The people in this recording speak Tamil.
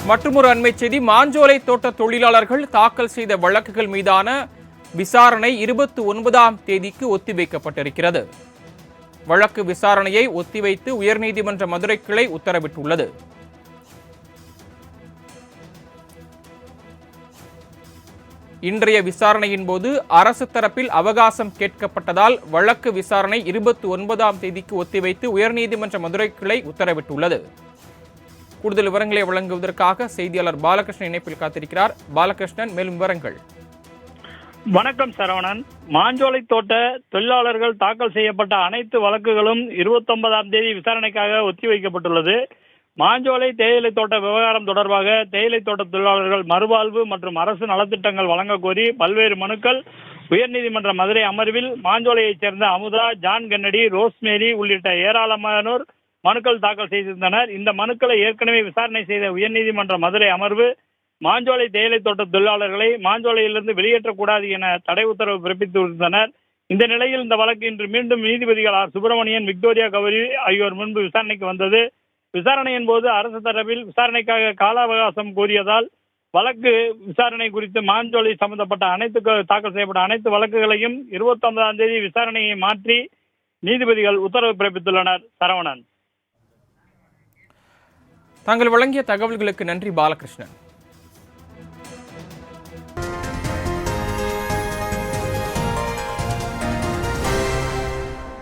மற்றொரு அண்மை செய்தி, மாஞ்சோலை தோட்ட தொழிலாளர்கள் தாக்கல் செய்த வழக்குகள் மீதான விசாரணை 29ஆம் தேதிக்கு ஒத்திவைக்கப்பட்டிருக்கிறது. வழக்கு விசாரணையை ஒத்திவைத்து உயர்நீதிமன்ற மதுரை கிளை உத்தரவிட்டுள்ளது. இன்றைய விசாரணையின் போது அரசு தரப்பில் அவகாசம் கேட்கப்பட்டதால் வழக்கு விசாரணை 29ஆம் தேதிக்கு ஒத்திவைத்து உயர்நீதிமன்ற மதுரை கிளை உத்தரவிட்டுள்ளது. கூடுதல் விவரங்களை வழங்குவதற்காக செய்தியாளர் பாலகிருஷ்ணன் இணைப்பில் காத்திருக்கிறார். பாலகிருஷ்ணன், மேலும் விவரங்கள். வணக்கம் சரவணன். மாஞ்சோலை தோட்ட தொழிலாளர்கள் தாக்கல் செய்யப்பட்ட அனைத்து வழக்குகளும் 29ஆம் தேதி விசாரணைக்காக ஒத்திவைக்கப்பட்டுள்ளது. மாஞ்சோலை தேயிலை தோட்ட விவகாரம் தொடர்பாக தேயிலை தோட்ட தொழிலாளர்கள் மறுவாழ்வு மற்றும் அரசு நலத்திட்டங்கள் வழங்க கோரி பல்வேறு மனுக்கள் உயர்நீதிமன்ற மதுரை அமர்வில் மாஞ்சோலையைச் சேர்ந்த அமுதா, ஜான் கென்னடி, ரோஸ்மேரி உள்ளிட்ட ஏராளமானோர் மனுக்கள் தாக்கல் செய்திருந்தனர். இந்த மனுக்களை ஏற்கனவே விசாரணை செய்த உயர்நீதிமன்ற மதுரை அமர்வு மாஞ்சோலை தேயிலை தோட்ட தொழிலாளர்களை மாஞ்சோலையிலிருந்து வெளியேற்றக்கூடாது என தடை உத்தரவு பிறப்பித்திருந்தனர். இந்த நிலையில் இந்த வழக்கு இன்று மீண்டும் நீதிபதிகள் ஆர் சுப்பிரமணியன், விக்டோரியா கௌரி ஆகியோர் முன்பு விசாரணைக்கு வந்தது. விசாரணையின் போது அரசு தரப்பில் விசாரணைக்காக கால அவகாசம் கோரியதால் வழக்கு விசாரணை குறித்து மாஞ்சோலை சம்பந்தப்பட்ட தாக்கல் செய்யப்பட்ட அனைத்து வழக்குகளையும் 29ஆம் தேதி விசாரணையை மாற்றி நீதிபதிகள் உத்தரவு பிறப்பித்துள்ளனர். சரவணன், தாங்கள் வழங்கிய தகவல்களுக்கு நன்றி பாலகிருஷ்ணன்.